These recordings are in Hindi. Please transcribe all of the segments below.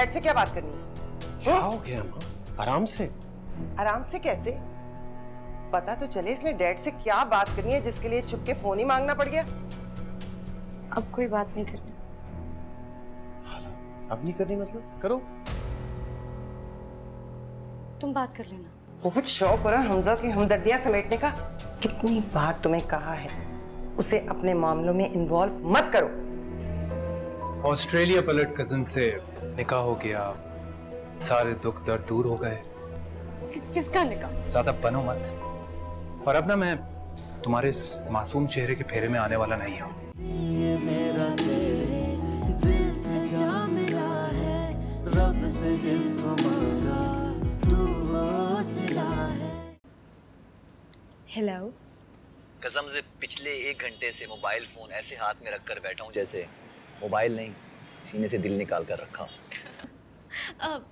डैड से क्या बात करनी है? क्या हो गया माँ? आराम से। आराम से कैसे? पता तो चले इसने डैड से क्या बात करनी है जिसके लिए छुप के फोन ही मांगना पड़ गया। अब कोई बात नहीं करनी। अब नहीं करनी मतलब करो। तुम बात कर लेना। बहुत शौक हो रहा हमजा की हमदर्दियां समेटने का। कितनी बार तुम्हें कहा है उसे अपने मामलों में इन्वॉल्व मत करो। ऑस्ट्रेलिया पलट कजिन से निकाह हो गया, सारे दुख दर्द दूर हो गए। किसका निकाह? ज्यादा बनो मत। और अब ना मैं तुम्हारे इस मासूम चेहरे के फेरे में आने वाला नहीं हूँ। ये मेरा तेरे दिल से जा मिला है, रब से जिसको मांगा तू वो सिला है। हेलो। कसम से पिछले 1 घंटे से मोबाइल फोन ऐसे हाथ में रखकर बैठा हूँ जैसे मोबाइल नहीं, सीने से दिल निकाल कर रखा हूँ। अब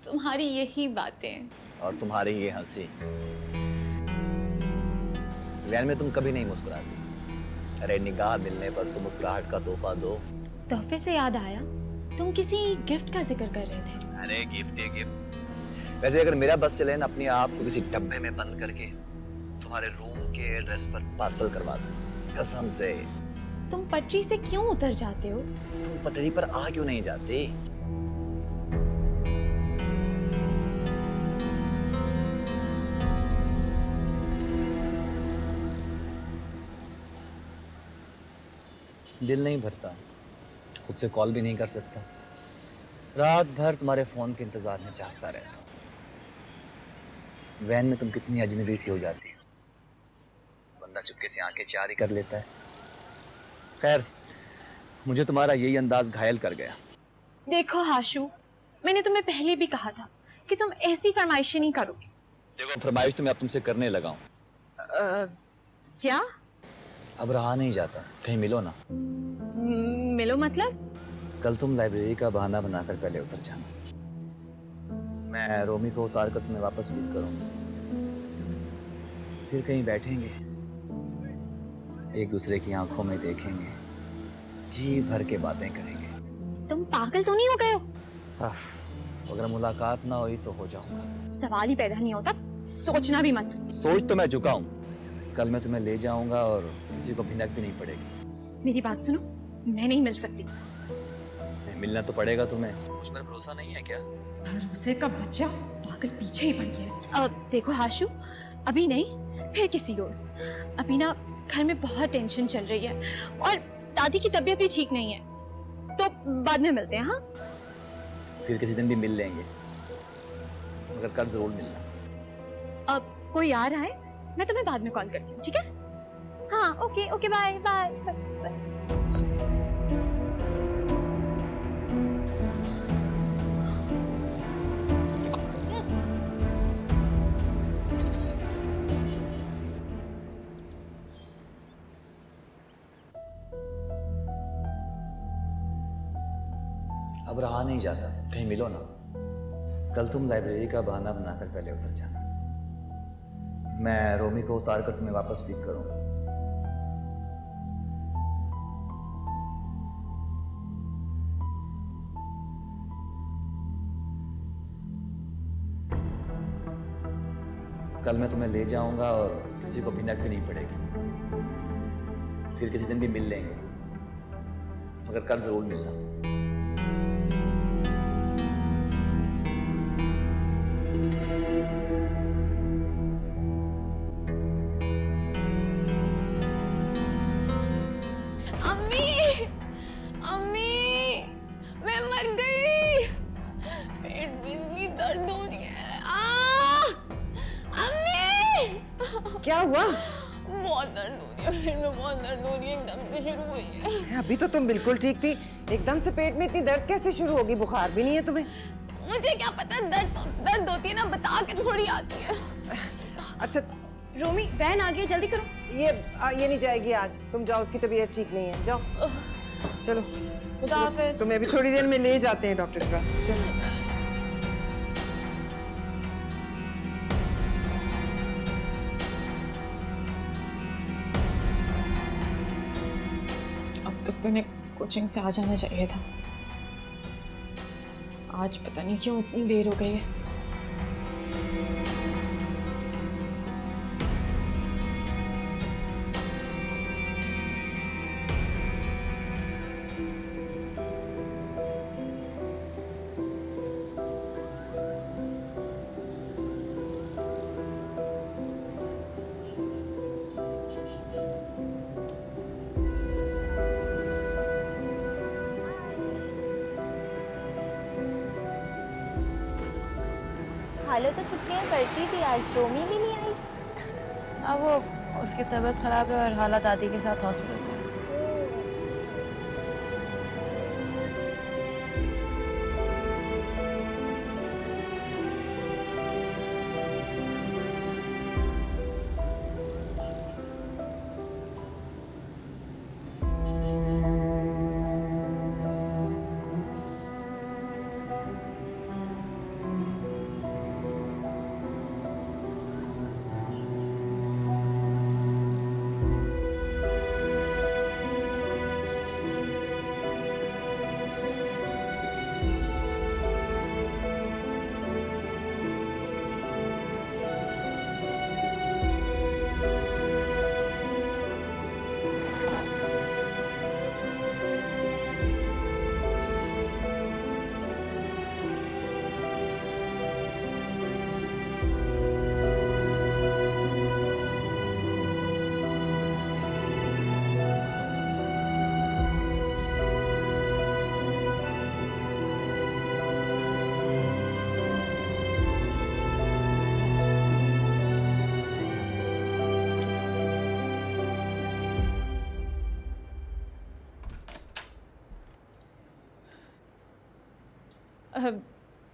तुम्हारी यही बातें और तुम्हारी ये हंसी। वैन में तुम कभी नहीं मुस्कुराती। अरे निगाह मिलने पर तुम मुस्कुराहट का तोहफा दो। तोहफे से याद आया, तुम किसी गिफ्ट का जिक्र कर रहे थे। अरे गिफ्ट है गिफ्ट। वैसे अगर मेरा बस चले ना, अपने आप को किसी डब्बे में बंद करके तुम्हारे रूम के एड्रेस पर पार्सल करवा दो। कसम से। तुम पटरी से क्यों उतर जाते हो? तुम पटरी पर आ क्यों नहीं जाते? दिल नहीं भरता, खुद से कॉल भी नहीं कर सकता, रात भर तुम्हारे फोन के इंतजार में जागता रहता हूँ। वैन में तुम कितनी अजनबी सी हो जाती हो, बंदा चुपके से आंखें चार ही कर लेता है। खैर, मुझे तुम्हारा यही अंदाज घायल कर गया। देखो हाशु, मैंने तुम्हें पहले भी कहा था कि तुम ऐसी फरमाइशें नहीं करोगे। देखो, फरमाइश तो मैं अब तुमसे करने लगा हूँ। क्या? अब रहा नहीं जाता, कहीं मिलो ना। मिलो मतलब? कल तुम लाइब्रेरी का बहाना बनाकर पहले उतर जाना, मैं रोमी को उतार कर तुम्हें वापस पिक करूंगा। फिर कहीं बैठेंगे, एक दूसरे की आंखों में देखेंगे, जी भर के बातें करेंगे। तुम पागल तो नहीं हो गए हो? अगर मुलाकात ना हुई तो हो जाऊंगा। सवाल ही पैदा नहीं होता, सोचना भी मत। सोच तो मैं चुका हूँ। कल मैं तुम्हें ले जाऊंगा और किसी को भिनक भी नहीं पड़ेगी। मेरी बात सुनो, मैं नहीं मिल सकती। नहीं, मिलना तो पड़ेगा तुम्हें। मुझ पर भरोसा नहीं है क्या? भरोसे का बच्चा पागल पीछे ही बन गया। अब देखो हाशु, अभी नहीं, फिर किसी रोज। अभी ना घर में बहुत टेंशन चल रही है और दादी की तबीयत भी ठीक नहीं है, तो बाद में मिलते हैं। हाँ, फिर किसी दिन भी मिल लेंगे, मगर कल जरूर मिलना। अब कोई आ रहा है, मैं तुम्हें बाद में कॉल करती हूँ, ठीक है? हाँ, okay okay, bye bye bye. अब रहा नहीं जाता, कहीं मिलो ना। कल तुम लाइब्रेरी का बहाना बनाकर पहले उतर जाना, मैं रोमी को उतार कर तुम्हें वापस पिक करूंगा। कल मैं तुम्हें ले जाऊंगा और किसी को भिनक भी नहीं पड़ेगी। फिर किसी दिन भी मिल लेंगे, मगर कल जरूर मिलना। क्या हुआ? बहुत दर्द हो रही है, पेट में बहुत दर्द हो रही है, एकदम से शुरू हुई है। अभी तो तुम बिल्कुल ठीक थी, एकदम से पेट में इतनी दर्द कैसे शुरू होगी? बुखार भी नहीं है तुम्हें? मुझे क्या पता, दर्द होती है ना, बता के थोड़ी आती है। अच्छा रोमी, वैन आ गई, जल्दी करो। ये नहीं जाएगी आज, तुम जाओ, उसकी तबीयत ठीक नहीं है, जाओ। चलो, खुदा हाफिज। तुम्हें अभी थोड़ी देर में ले जाते हैं डॉक्टर के पास। चलो। अब तक तो कोचिंग से आ जाना चाहिए था। आज पता नहीं क्यों इतनी देर हो गई है। हालो तो छुट्टियां करती थी, आज रोमी भी नहीं आई। अब वो उसकी तबीयत खराब है और हाला दादी के साथ हॉस्पिटल में है।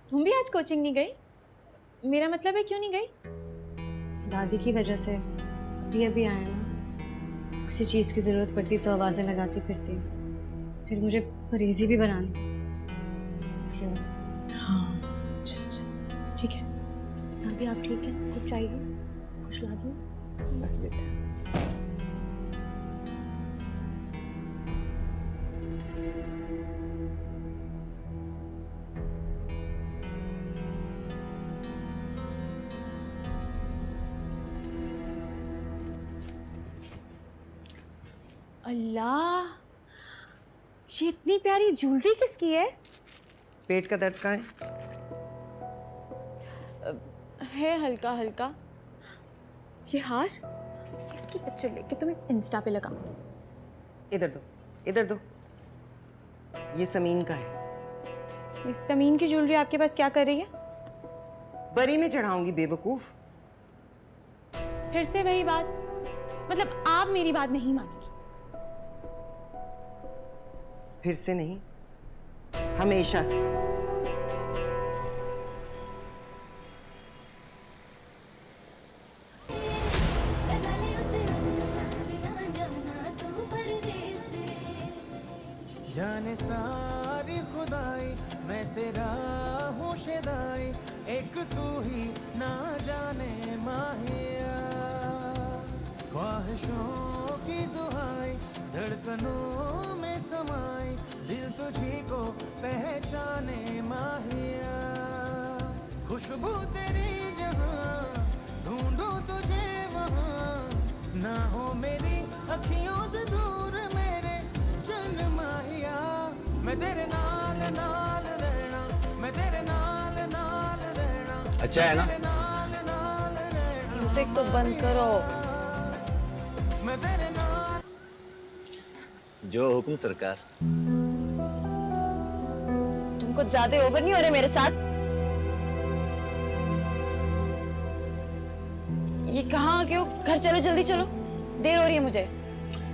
तुम भी आज कोचिंग नहीं गई? मेरा मतलब है क्यों नहीं गई? दादी की वजह से अभी अभी आया ना, किसी चीज़ की ज़रूरत पड़ती तो आवाज़ें लगाती फिरती, फिर मुझे परहेज़ी भी बनानी, इसलिए। हाँ अच्छा ठीक है। दादी आप ठीक हैं? कुछ चाहिए? कुछ ला दूँ? बस बेटा। अल्लाह, ये इतनी प्यारी ज्वेलरी किसकी है? पेट का दर्द कहाँ है? हल्का हल्का। ये हार इसकी पिक्चर लेके तुम्हें इंस्टा पे लगाऊंगी। इधर दो, इधर दो। ये समीन का है। इस समीन की ज्वेलरी आपके पास क्या कर रही है? बरी में चढ़ाऊंगी बेवकूफ। फिर से वही बात, मतलब आप मेरी बात नहीं मानेंगी। फिर से नहीं, हमेशा से। जाने सारी खुदाई मैं तेरा हूँ शिदाई, एक तू ही ना जाने माहिया। ख्वाहिशों की दुहाई धड़कनों में समाई, दिल तुझी को पहचाने माहिया। खुशबू तेरी जहाँ ढूंढूं तुझे वहाँ, ना हो मेरी अखियों से दूर मेरे जन माहिया। मैं तेरे नाल नाल रहना, मैं तेरे नाल नाल रहना। अच्छा है ना? नाल नाल रहना। म्यूजिक तो बंद करो। मैं तेरे नाल। जो हुक्म सरकार। तुम कुछ ज्यादा ओवर नहीं हो रहे मेरे साथ? ये कहाँ आ गए हो? घर चलो, जल्दी चलो, देर हो रही है मुझे।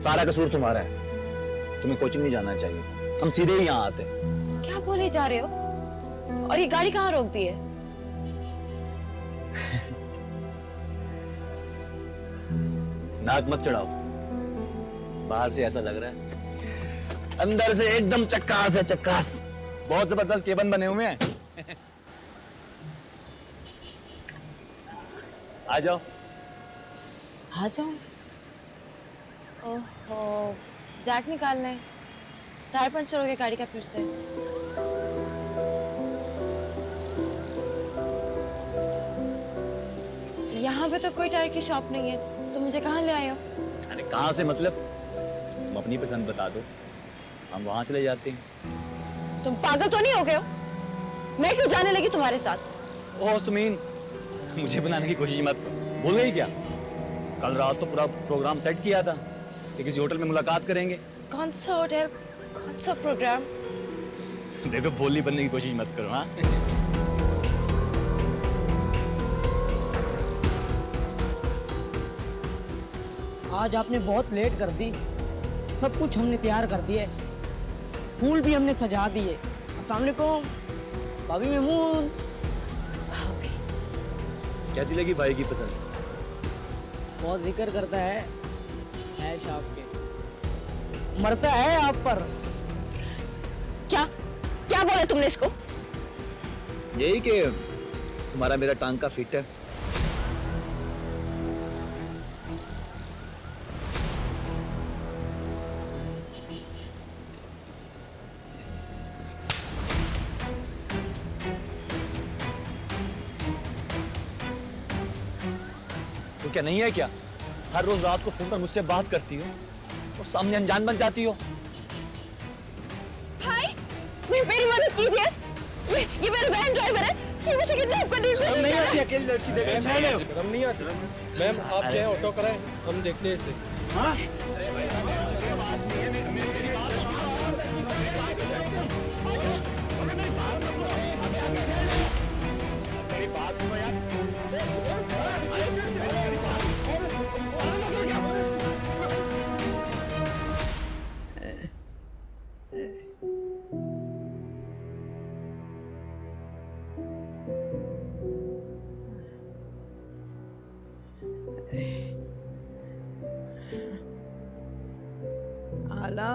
सारा कसूर तुम्हारा है, तुम्हें कोचिंग नहीं जाना चाहिए था। हम सीधे ही यहाँ आते। क्या बोले जा रहे हो? और ये गाड़ी कहाँ रोक दी है? नाक मत चढ़ाओ, बाहर से ऐसा लग रहा है, अंदर से एकदम चक्कास है, चक्कास। बहुत जबरदस्त केबन बने हुए हैं। आ जाओ। आ जाओ। ओहो, जैक निकालना है। टायर पंचर हो गया गाड़ी का फिर से। यहाँ पे तो कोई टायर की शॉप नहीं है, तो मुझे कहाँ ले आए हो? अरे कहाँ से मतलब, तुम अपनी पसंद बता दो, हम वहाँ चले जाते हैं। तुम पागल तो नहीं हो गए हो? मैं क्यों जाने लगी तुम्हारे साथ? ओह सुमीन, मुझे बनाने की कोशिश मत कर। भूल गई क्या? कल रात तो पूरा प्रोग्राम सेट किया था कि किसी होटल में मुलाकात करेंगे। कौन सा होटल, कौन सा प्रोग्राम? देखो भोली बनने की कोशिश मत करो। हाँ आज आपने बहुत लेट कर दी। सब कुछ हमने तैयार कर दिया है, फूल भी हमने सजा दिए। अस्सलाम वालेकुम भाभी मेमून। कैसी लगी भाई की पसंद? बहुत जिक्र करता है ऐश आपके, मरता है आप पर। क्या क्या बोला तुमने इसको? यही कि तुम्हारा मेरा टांग का फिट है। तो क्या नहीं है क्या? हर रोज रात को फोन पर मुझसे बात करती हो और सामने अनजान बन जाती हो। भाई, मेरी मदद कीजिए। ये मेरा वैन ड्राइवर है, ये मुझे किडनैप करने की कोशिश कर रहा है। अकेली लड़की देख हम नहीं आती। मैम आप चाहे ऑटो कराएं, हम देखते हैं इसे। हाला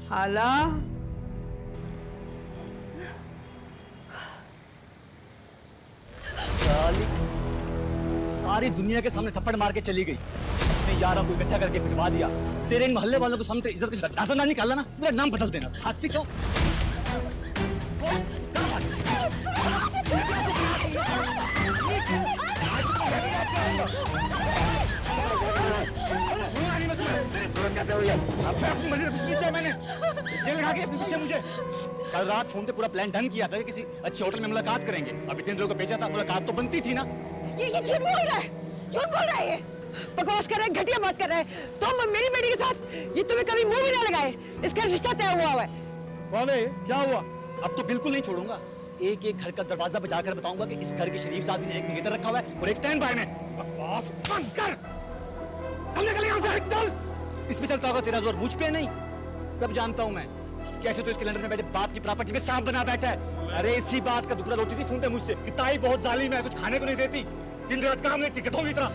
हाला सारी दुनिया के सामने थप्पड़ मार के चली गई। अपने यारों को इकट्ठा करके पिटवा दिया। तेरे इन मोहल्ले वालों को सामने तेरी इज्जत का दासा ना निकाला ना, पूरा नाम बदल देना। हाथी क्यों? मुझे कल रात फोन पे पूरा प्लान डन किया था कि किसी अच्छे होटल में मुलाकात करेंगे। अभी 3 लोगों को बेचा था, मुलाकात तो बनती थी ना। ये झूठ बोल रहा है, झूठ बोल रहा है। ये बकवास कर रहा है, घटिया बात कर रहा है। तुम मेरी बेटी के साथ ये तुम्हें कभी मुंह भी ना लगाए, इसका रिश्ता तय हुआ है। कौन है? क्या हुआ? अब तो बिल्कुल नहीं छोड़ूंगा। एक एक घर का दरवाजा बजाकर बताऊंगा कि इस घर की शरीफ शादी ने एक निकेतर रखा हुआ है और एक स्टैंड बाय ने। बकवास बंद कर। चल निकल यहां से, चल। इसमें चलता होगा तेरा जोर मुझ पे नहीं। सब जानता हूं मैं कैसे तो इस कैलेंडर में बैठे बाप की प्रॉपर्टी में सांप बना बैठा है। अरे इसी बात का दुखड़ा रोती थी फोन पे मुझसे कि ताई बहुत जालिम है, कुछ खाने को नहीं देती, दिन रात काम नहीं थी, गधों की तरह।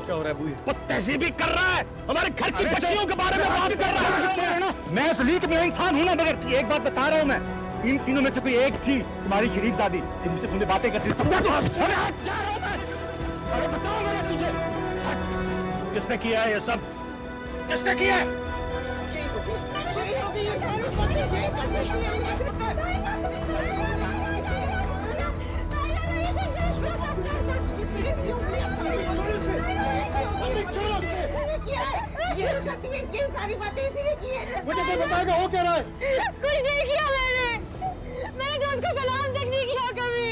क्या हो रहा है बुई? वो तहजीबी कर रहा है, हमारे घर की बच्चियों के बारे में बात कर रहा है। मैं असलीत में इंसान हूं ना, मगर एक बात बता रहा हूं मैं, इन तीनों में से कोई एक थी तुम्हारी शरीफजादी जो मुझसे तुमने बातें करती थी। अरे बताऊंगा मैं तुझे। किसने किया है ये सब? किसने किया है? सारी बातें इसीलिए की है। मुझे तो बताएगा हो क्या रहा है? कुछ नहीं किया मैंने तो उसको सलाम तक नहीं किया कभी।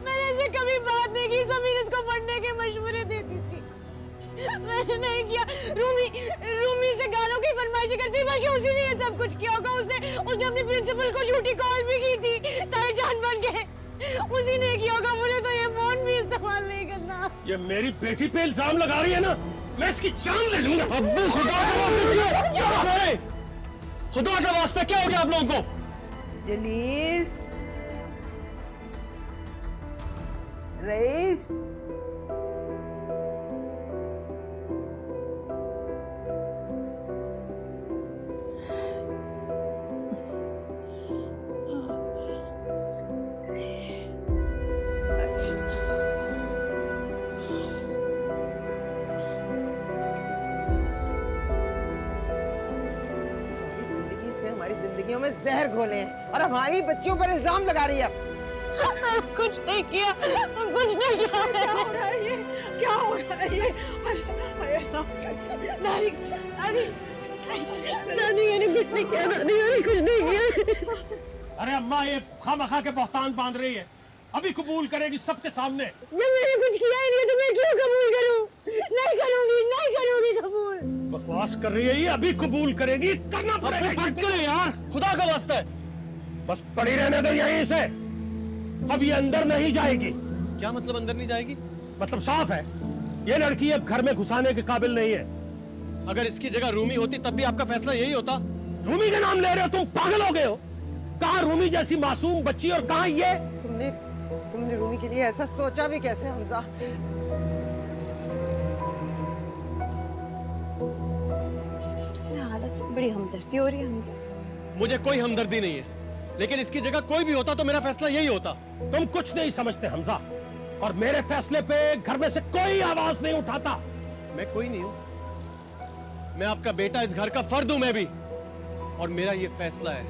मैंने ऐसे कभी बात नहीं की। समीर उसको पढ़ने के मशवरे देती थी, मैंने नहीं किया। रूमी से गालों की फरमाइश करती, बल्कि उसी ने ये सब कुछ किया होगा। उसने अपने प्रिंसिपल को झूठी कॉल भी की थी ताईजान बन के, उसी ने किया होगा। मुझे तो ये फोन भी इस्तेमाल नहीं करना। ये मेरी बेटी पे इल्जाम लगा रही है ना, मैं इसकी जान ले लूंगा। अब्बू खुदा का वास्ता क्या हो गया आप लोगों को? जलीस रईस हमारी जिंदगियों में जहर घोले हैं और हमारी बच्चियों पर इल्जाम लगा रही है। कुछ नहीं किया, कुछ नहीं किया। क्या हो रहा है ये? क्या हो रहा है ये? दादी, दादी, दादी मैंने कुछ नहीं किया, दादी मैंने कुछ नहीं किया। अरे अम्मा, ये खामखा के बहतान बांध रही है। अभी कबूल करेगी सबके सामने। जब मैंने कुछ किया ही नहीं तो मैं क्यों कबूल करूं? नहीं करूंगी, नहीं करूंगी कबूल। बकवास कर रही है ये, अभी कबूल करेगी, करना पड़ेगा। बस करो यार, खुदा का वास्ता है। बस पड़ी रहने दो यहीं से। अब ये अंदर नहीं जाएगी। क्या मतलब अंदर नहीं जाएगी? मतलब साफ है, ये लड़की अब घर में घुसाने के काबिल नहीं है। अगर इसकी जगह रूमी होती तब भी आपका फैसला यही होता। रूमी का नाम ले रहे हो तुम? पागल हो गए हो? कहाँ रूमी जैसी मासूम बच्ची और कहाँ ये? तुमने रूमी के लिए ऐसा सोचा भी कैसे हमजा? तुम्हें हालत से बड़ी हमदर्दी हो रही है हमजा। मुझे कोई हमदर्दी नहीं है, लेकिन इसकी जगह कोई भी होता तो मेरा फैसला यही होता। तुम कुछ नहीं समझते हमजा, और मेरे फैसले पे घर में से कोई आवाज नहीं उठाता। मैं कोई नहीं हूं, मैं आपका बेटा, इस घर का फर्द हूं मैं भी। और मेरा ये फैसला है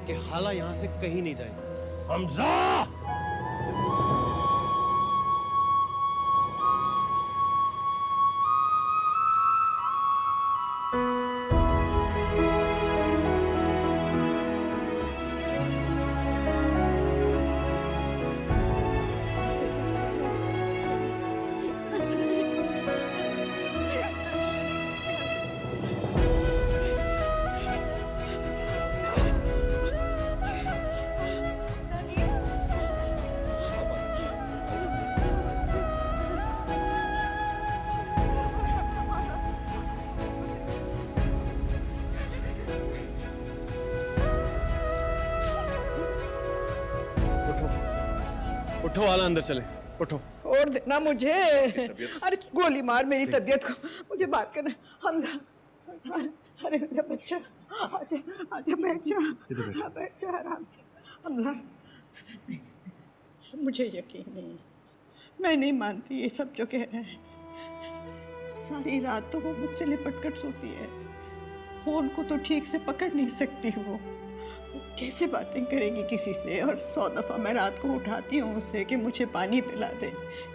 कि हाला यहां से कहीं नहीं जाएगी। हमजा! उठो हाला, अंदर चले। उठो। और देना मुझे। अरे गोली मार मेरी तबीयत को, मुझे बात करना। हमजा, अरे मेरा बच्चा, आजा आजा, बैठ जा, बैठ जा आराम से। हमजा, मुझे यकीन नहीं है, मैं नहीं मानती ये सब जो कह रहे हैं। सारी रात तो वो मुझसे लिपट कर सोती है, फोन को तो ठीक से पकड़ नहीं सकती वो कैसे बातें करेगी किसी से। और 100 दफ़ा मैं रात को उठाती हूँ उससे कि मुझे पानी पिला दे।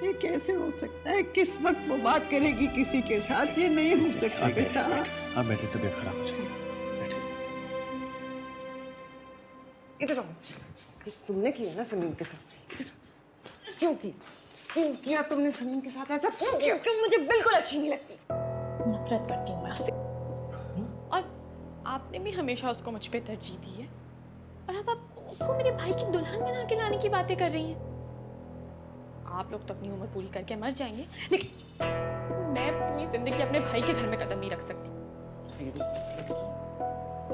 ये कैसे हो सकता है? किस वक्त वो बात करेगी किसी के साथ? ये नहीं हो सकता बेटा। आप बैठिए, तबीयत खराब हो जाएगी। इधर आओ। तुमने किया ना समीम के साथ? क्यों किया तुमने समीम के साथ ऐसा? क्यों किया? क्यों? मुझे बिल्कुल अच्छी नहीं लगती, नफरत करती हूँ मैं उससे। और आपने भी हमेशा उसको मुझ पे तरजीह दी है, और अब आप उसको मेरे भाई की दुल्हन बना के लाने की बातें कर रही हैं। आप लोग तो अपनी उम्र पूरी करके मर जाएंगे, लेकिन मैं पूरी जिंदगी अपने भाई के घर में कदम नहीं रख सकती।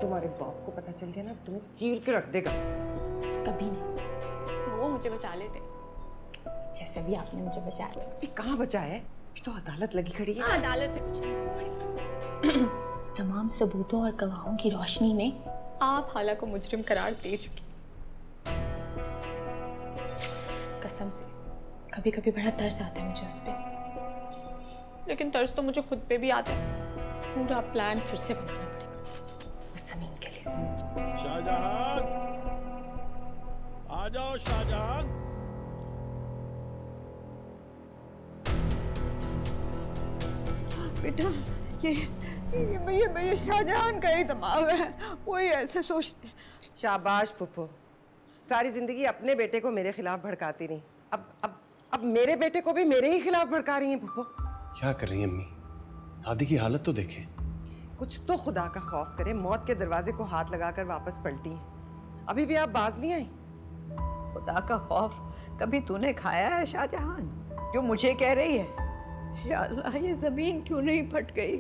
तुम्हारे बाप को पता चल गया ना, तुम्हें चीर के रख देगा। कभी नहीं, वो मुझे बचा लेते जैसे भी आपने मुझे बचाया। अभी कहाँ बचा है? अभी तो अदालत लगी खड़ी है। अदालत से कुछ नहीं। तमाम सबूतों और गवाहों की रोशनी में आप हाला को मुजरिम करार दे चुकी। कसम से कभी कभी बड़ा तरस आता है मुझे उस पे, लेकिन तरस तो मुझे खुद पे भी आता है। पूरा प्लान फिर से बनाना पड़ेगा उस जमीन के लिए। शाहजहां, आ जाओ शाहजहां। बेटा, ये शाहजहां का ही दिमाग है, वही ऐसे सोचते। शाबाश पुप्पो, सारी जिंदगी अपने बेटे को मेरे खिलाफ भड़काती रही, अब मेरे बेटे को भी मेरे ही खिलाफ भड़का रही हैं पुप्पो। क्या कर रही है अम्मी? दादी की हालत तो देखें। कुछ तो खुदा का खौफ करे, मौत के दरवाजे को हाथ लगाकर वापस पलटी हैं। अभी भी आप बाज नहीं आए? खुदा का खौफ कभी तूने खाया है शाहजहां, जो मुझे कह रही है? या अल्लाह, ये जमीन क्यों नहीं फट गई?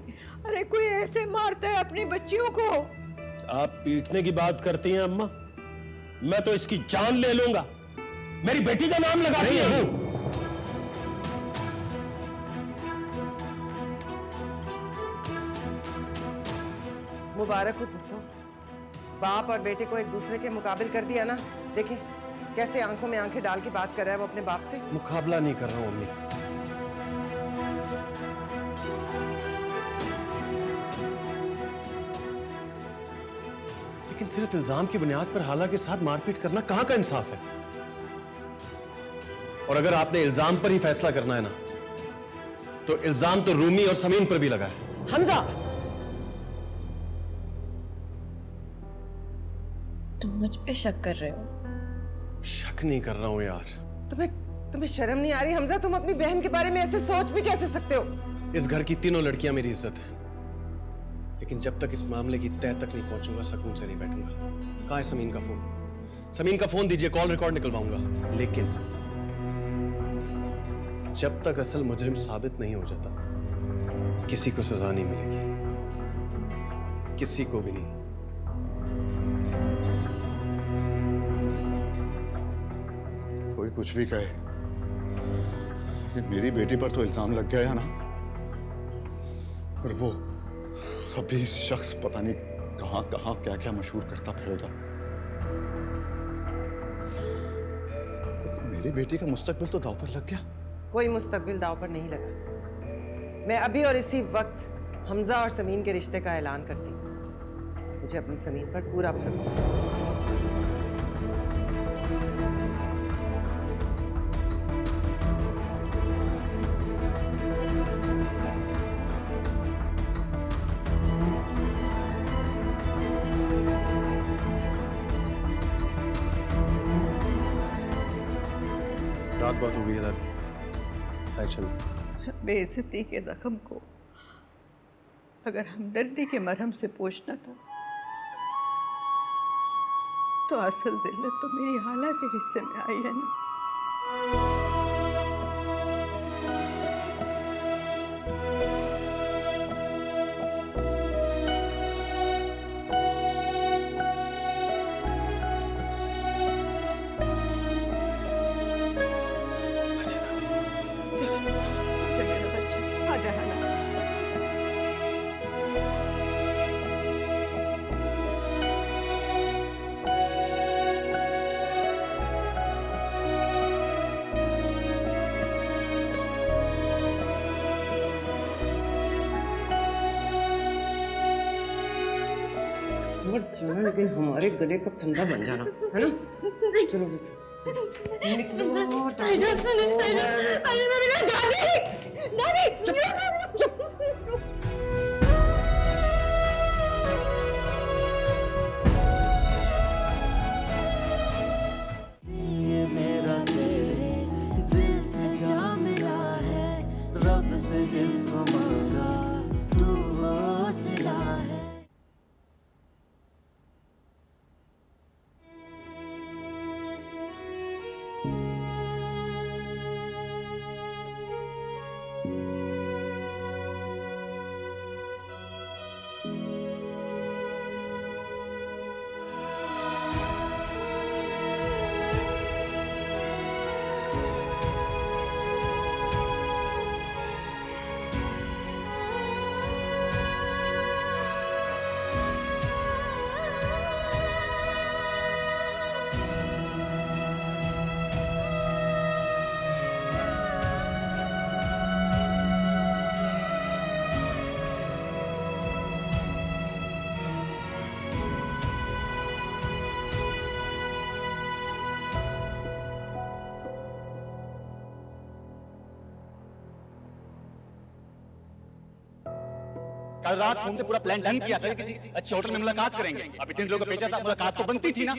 अरे कोई ऐसे मारता है अपनी बच्चियों को? आप पीटने की बात करती हैं अम्मा, मैं तो इसकी जान ले लूंगा। मेरी बेटी का नाम लगा रही है। मुबारक हो पुप्पो, बाप और बेटे को एक दूसरे के मुकाबिल कर दिया ना। देखे कैसे आंखों में आंखें डाल के बात कर रहा है वो अपने बाप से। मुकाबला नहीं कर रहा हूँ अम्मी। लेकिन सिर्फ इल्जाम की बुनियाद पर हाला के साथ मारपीट करना कहां का इंसाफ है? और अगर आपने इल्जाम पर ही फैसला करना है ना, तो इल्जाम तो रूमी और समीन पर भी लगा है। हमजा, तुम मुझ पे शक कर रहे हो? शक नहीं कर रहा हूं यार। तुम्हें शर्म नहीं आ रही हमजा? तुम अपनी बहन के बारे में ऐसे सोच भी कैसे सकते हो? इस घर की तीनों लड़कियां मेरी इज्जत है, लेकिन जब तक इस मामले की तह तक नहीं पहुंचूंगा सुकून से नहीं बैठूंगा। कहां है समीन का फोन? समीन का फोन दीजिए, कॉल रिकॉर्ड निकलवाऊंगा। लेकिन जब तक असल मुजरिम साबित नहीं हो जाता, किसी को सजा नहीं मिलेगी, किसी को भी नहीं। कोई कुछ भी कहे, मेरी बेटी पर तो इल्जाम लग गया है ना, और वो अभी इस शख्स पता नहीं कहां कहां क्या क्या मशहूर करता फिरेगा। मेरी बेटी का मुस्तकबिल तो दांव पर लग गया। कोई मुस्तकबिल दांव पर नहीं लगा। मैं अभी और इसी वक्त हमजा और समीन के रिश्ते का ऐलान करती हूँ। मुझे अपनी समीन पर पूरा भरोसा है। रात बहुत हो गई है दादी, एक्शन। बेइज्जती के जख्म को अगर हमदर्दी के मरहम से पोंछना था, तो असल जिल्लत तो मेरी हाला के हिस्से में आई है ना। आजा हाला। और चलो, लेकिन हमारे गले का फंदा बन जाना है ना। चलो ये मेरा तेरे दिल से जा मिला है, रब से जिसको मांगा तू वो सिला है। कल रात फोन से पूरा प्लान डन किया था कि किसी अच्छे होटल में मुलाकात करेंगे। अब इतने लोगों को भेजा था, मुलाकात तो बनती थी ना।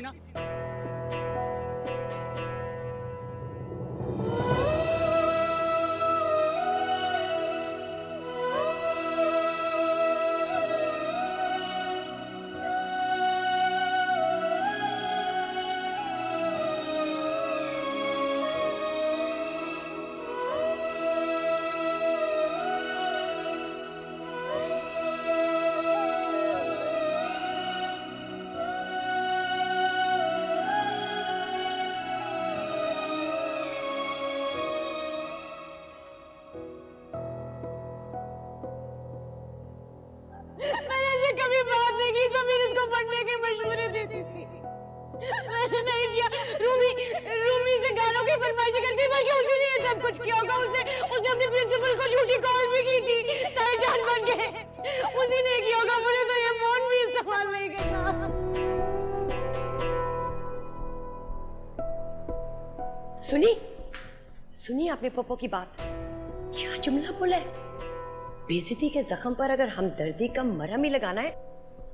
मैंने ऐसे कभी बात नहीं की। समीर इसको पढ़ने के मशवरे देती थी। मैंने नहीं किया। रूमी से गानों की फरमाइश करती, बल्कि उसी ने ये सब कुछ किया होगा। उसने अपने प्रिंसिपल को झूठी कॉल भी की थी, ताईजान बन के। उसी ने किया होगा। मुझे तो ये फोन भी इस्तेमाल नहीं करना। सुनी सुनी आपने पप्पो की बात, क्या जुमला बोला है? बेइज्जती के जख्म पर अगर हमदर्दी का मरहम ही लगाना है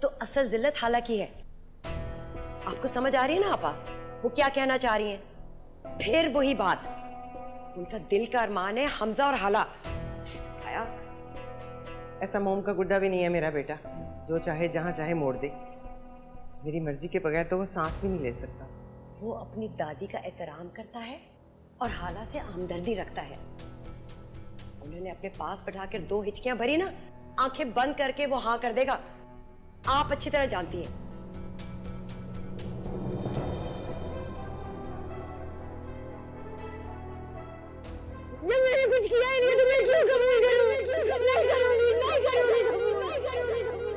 तो असल जिल्लत हाला की है। आपको समझ आ रही है ना आपा वो क्या कहना चाह रही हैं? फिर वही बात, उनका दिल का अरमान है हमजा और हाला। आया ऐसा मोम का गुड्डा भी नहीं है मेरा बेटा, जो चाहे जहां चाहे मोड़ दे। मेरी मर्जी के बगैर तो वो सांस भी नहीं ले सकता। वो अपनी दादी का एहतराम करता है और हाला से हमदर्दी रखता है। उन्होंने अपने पास बैठाकर 2 हिचकियां भरी ना, आंखें बंद करके वो हाँ कर देगा। आप अच्छी तरह जानती हैं। जब मैंने कुछ किया ही नहीं तो मैं क्यों कबूल करूं? नहीं करूंगी, नहीं करूंगी कबूल, नहीं करूंगी कबूल।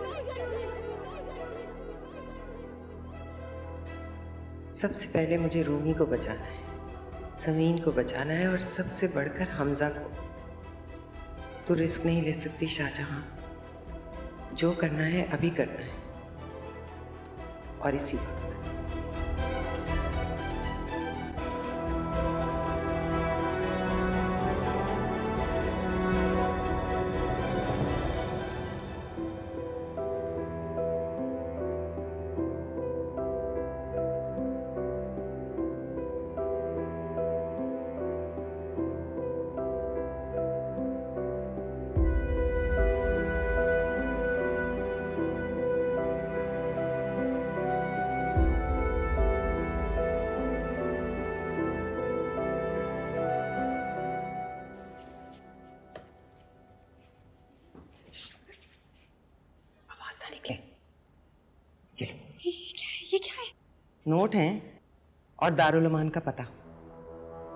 सबसे पहले मुझे रूमी को बचाना है, समीन को बचाना है और सबसे बढ़कर हमजा को। तू रिस्क नहीं ले सकती शाहजहां, जो करना है अभी करना है और इसी वक्त। ये क्या है? नोट हैं और दारुल अमान का पता।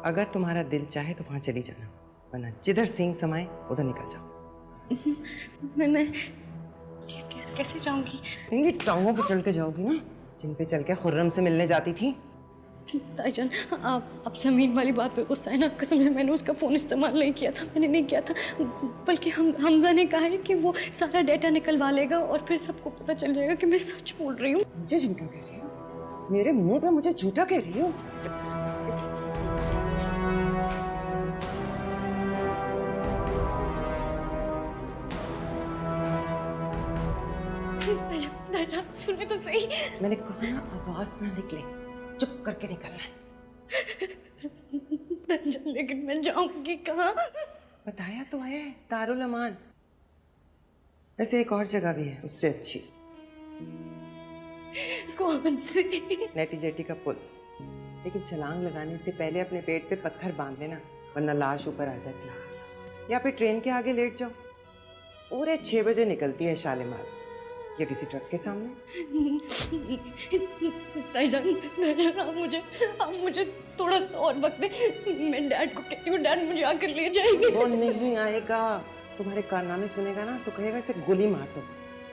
अगर तुम्हारा दिल चाहे तो वहां चली जाना, वरना जिधर सिंह समाए उधर निकल जाओ। मैं कैसे जाऊंगी? इनकी टांगों पे चल के जाओगी ना, जिन पे चल के खुर्रम से मिलने जाती थी। ताईजान, आप समीन वाली बात पे गुस्सा है ना? कसम से मैंने उसका फ़ोन इस्तेमाल नहीं किया था, मैंने नहीं किया था। बल्कि हमजा ने कहा है कि वो सारा डेटा निकलवा लेगा और फिर सबको पता चल जाएगा कि मैं सच बोल रही हूँ। मुझे झूठा कह रही हो? मेरे मुंह पे मुझे झूठा कह रही हो? सुने तो सही। मैंने कहा ना आवाज ना निकले, चुप करके निकलना है। लेकिन मैं जाऊंगी कहाँ? बताया तो है, दारुल अमान। वैसे एक और जगह भी है उससे अच्छी। कौन सी? नेटी जेटी का पुल। लेकिन छलांग लगाने से पहले अपने पेट पे पत्थर बांध लेना, वरना लाश ऊपर आ जाती है। या फिर ट्रेन के आगे लेट जाओ, पूरे 6 बजे निकलती है शालीमार, या किसी ट्रक के सामने। ताईजान, आप मुझे थोड़ा और वक्त दें। मैं डैड को कहती हूँ, डैड मुझे आकर ले जाएंगे। वो नहीं आएगा, तुम्हारे कारनामे सुनेगा ना तो कहेगा इसे गोली मार दो।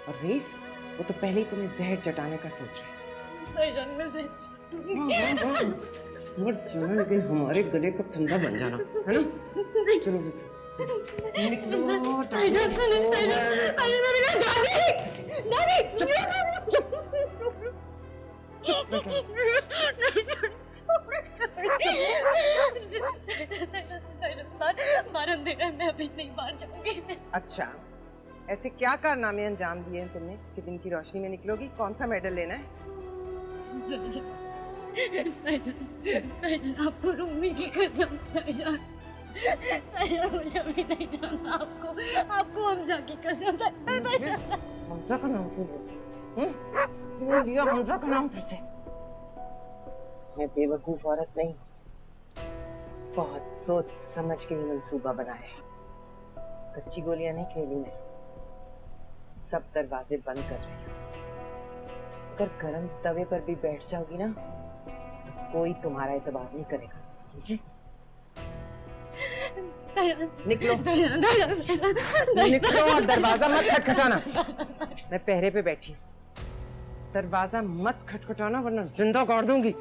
और रईस, वो तो पहले ही तुम्हें जहर चटाने का सोच रहे हैं। ताईजान, मैं से मर जाना, लेकिन हमारे गले का फंदा बन जाना, है ना? चलो निकलो। ताईजान सुने, दादी, चुप। बार अंधेरा, मैं अभी नहीं बाहर जाऊंगी। अच्छा, ऐसे क्या कारनामे अंजाम दिए हैं तुमने कि दिन की रोशनी में निकलोगी? कौन सा मेडल लेना है? आपको रूमी की कसम, ताईजान, मुझे अभी नहीं जाना। आपको हमजा की कसम। हमजा का नाम क्यों लिया? हमजा का नाम फिर से? मैं बेवकूफ औरत नहीं, बहुत सोच समझ के ही मंसूबा बनाया। कच्ची गोलियां नहीं खेली मैं, सब दरवाजे बंद कर रही हूँ। अगर गर्म तवे पर भी बैठ जाओगी ना तो कोई तुम्हारा एतबार नहीं करेगा, समझे? निकलो, निकलो और दरवाजा मत खटखटाना। मैं पहरे पे बैठी हूँ, दरवाजा मत खटखटाना वरना जिंदा गाड़ दूंगी।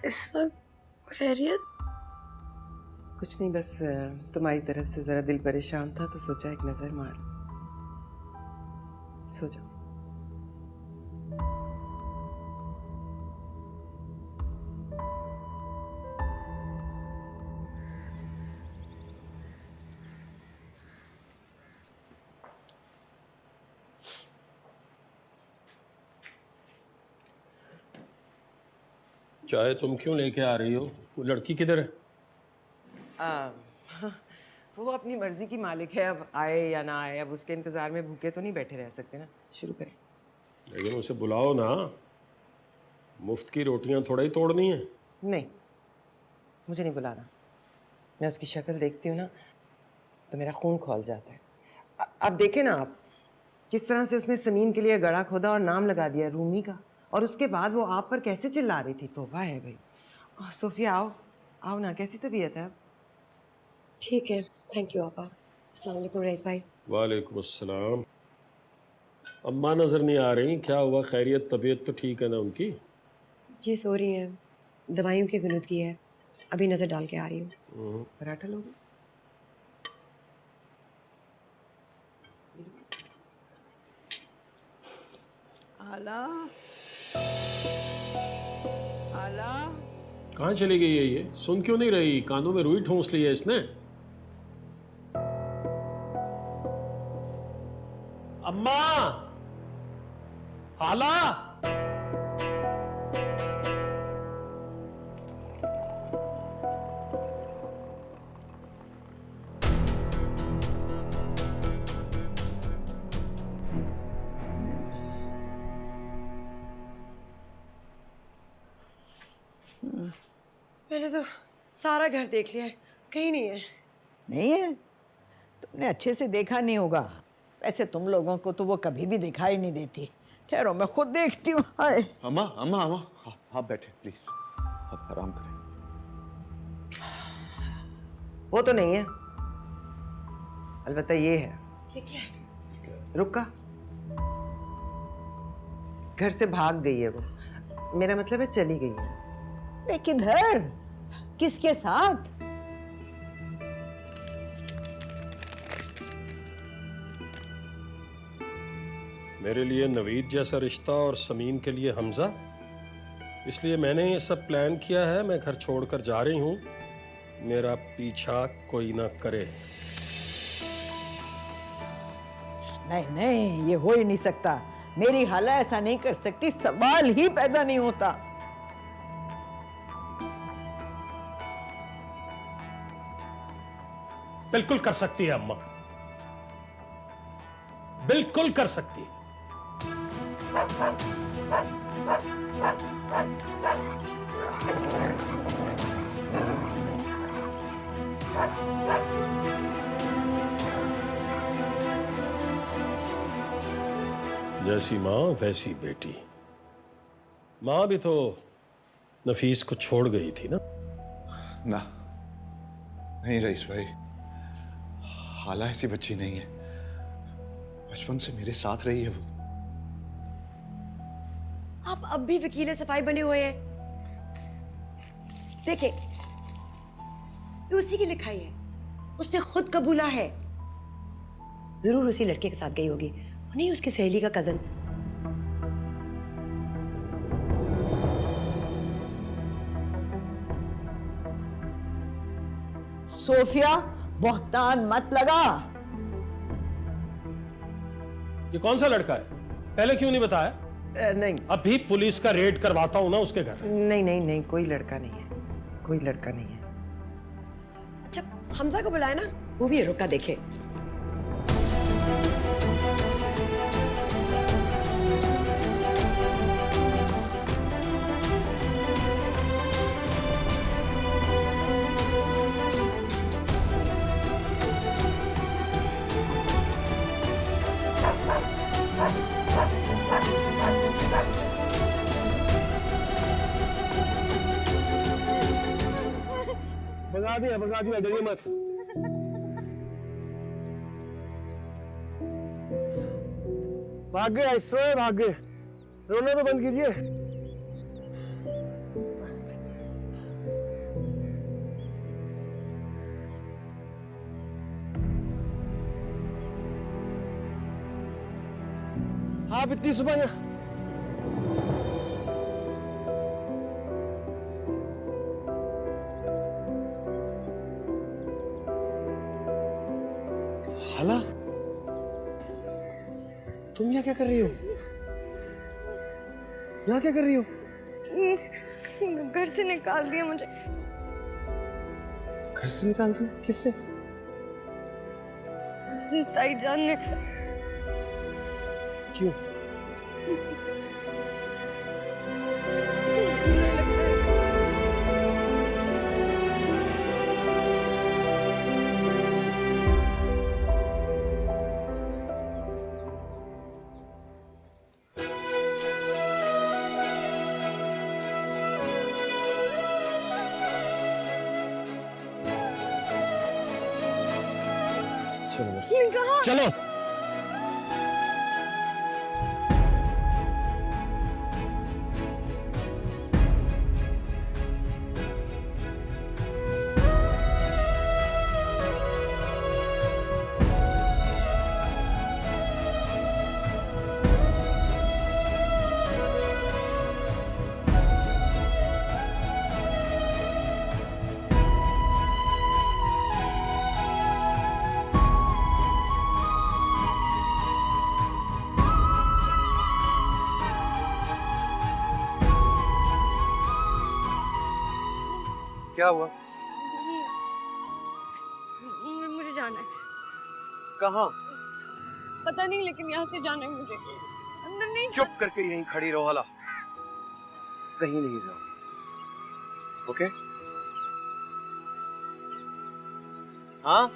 इस वक्त खैरियत? कुछ नहीं, बस तुम्हारी तरफ से जरा दिल परेशान था तो सोचा एक नजर मार। सो जाओ। चाय तुम क्यों लेके आ रही हो? वो लड़की किधर है? वो अपनी मर्जी की मालिक है, अब आए या ना आए, अब उसके इंतजार में भूखे तो नहीं बैठे रह सकते ना। शुरू करें। लेकिन उसे बुलाओ ना, मुफ्त की रोटियां थोड़ा ही तोड़नी है। नहीं, मुझे नहीं बुलाना। मैं उसकी शक्ल देखती हूँ ना तो मेरा खून खौल जाता है। अब देखें ना आप, किस तरह से उसने समीन के लिए गड़ा खोदा और नाम लगा दिया रूमी का, और उसके बाद वो आप पर कैसे चिल्ला रही थी। तौबा है भाई। सोफिया आओ, आओ ना, कैसी तबीयत है अब? ठीक है, थैंक यू आपा। अस्सलाम वालेकुम रईस भाई। वालेकुम अस्सलाम। अम्मा नज़र नहीं आ रही, क्या हुआ? खैरियत, तबीयत तो ठीक है ना उनकी? जी सो रही है, दवाइयों की गिनती है, अभी नज़र डाल के आ रही हूँ। पराठा लोगे? आला, आला, कहाँ चली गई है ये? सुन क्यों नहीं रही? कानों में रुई ठूंस ली है इसने। अम्मा, हाला, मैंने तो सारा घर देख लिया है, कहीं नहीं है। नहीं है? तुमने अच्छे से देखा नहीं होगा। वैसे तुम लोगों को तो वो कभी भी दिखाई नहीं देती। ठहरो, मैं खुद देखती हूँ। हाय अम्मा अम्मा अम्मा, आप बैठे प्लीज, आप आराम करें। वो तो नहीं है, अलबत्ता ये है। ये क्या है? रुका, घर से भाग गई है वो। मेरा मतलब है चली गई है। लेकिन किधर, किसके साथ? मेरे लिए नवीद जैसा रिश्ता और समीन के लिए हमजा, इसलिए मैंने ये सब प्लान किया है। मैं घर छोड़कर जा रही हूँ, मेरा पीछा कोई ना करे। नहीं नहीं, ये हो ही नहीं सकता। मेरी हाला ऐसा नहीं कर सकती, सवाल ही पैदा नहीं होता। बिल्कुल कर सकती है अम्मा, बिल्कुल कर सकती है। Thank you. जैसी माँ वैसी बेटी। माँ भी तो नफीस को छोड़ गई थी ना? ना, नहीं रईस भाई, हाला ऐसी बच्ची नहीं है। बचपन से मेरे साथ रही है वो। आप अब भी वकील सफाई बने हुए हैं। देखे, ये उसी की लिखाई है, उसने खुद कबूला है। जरूर उसी लड़के के साथ गई होगी, नहीं उसकी सहेली का कजन। सोफिया, बहतान मत लगा। ये कौन सा लड़का है? पहले क्यों नहीं बताया? नहीं अभी पुलिस का रेड करवाता हूं ना उसके घर। नहीं नहीं नहीं, कोई लड़का नहीं है, कोई लड़का नहीं है। अच्छा, हमजा को बुलाया ना, वो भी रुका देखे। भगा दिया, डरिए मत। भाग गए, ऐसो भाग गए। रोना तो बंद कीजिए। आप इतनी सुबह यहाँ? हाला, तुम यहाँ क्या कर रही हो? यहाँ क्या कर रही हो? घर से निकाल दिया मुझे। घर से निकाल दिया? किससे? ताईजान ने। क्यों? कहाँ? चलो। क्या हुआ? मुझे जाना है। कहाँ? पता नहीं, लेकिन यहाँ से जाना है मुझे। अंदर नहीं। चुप करके यहीं खड़ी रहो हाला, कहीं नहीं जाओ। ओके? हाँ?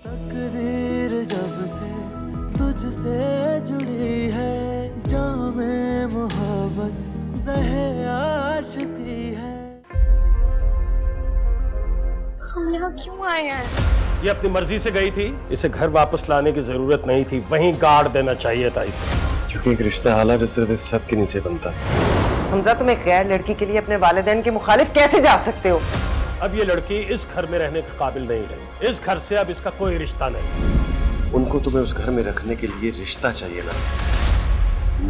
तकदीर जब से तुझसे जुड़ी है, जामे मोहब्बत ज़हे आशिकी है। हम यहाँ क्यों आए हैं? ये अपनी मर्जी से गई थी, इसे घर वापस लाने की जरूरत नहीं थी, वहीं गाड़ देना चाहिए था इसे। क्योंकि एक रिश्ता हाला जो सिर्फ इस छत के नीचे बनता है। हमजा, तुम एक गैर लड़की के लिए अपने वालिदैन के मुखालिफ कैसे जा सकते हो? अब ये लड़की इस घर में रहने के काबिल नहीं रही, इस घर से अब इसका कोई रिश्ता नहीं। उनको तुम्हें उस घर में रखने के लिए रिश्ता चाहिए ना,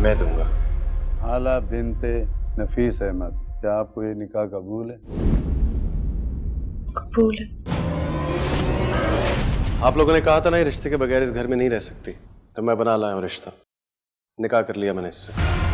मैं दूंगा। हाला बिनते नफीस अहमद, क्या आपको ये निकाह कबूल है? कबूल है। आप लोगों ने कहा था ना ये रिश्ते के बगैर इस घर में नहीं रह सकती, तो मैं बना लाया हूँ रिश्ता। निकाह कर लिया मैंने इससे।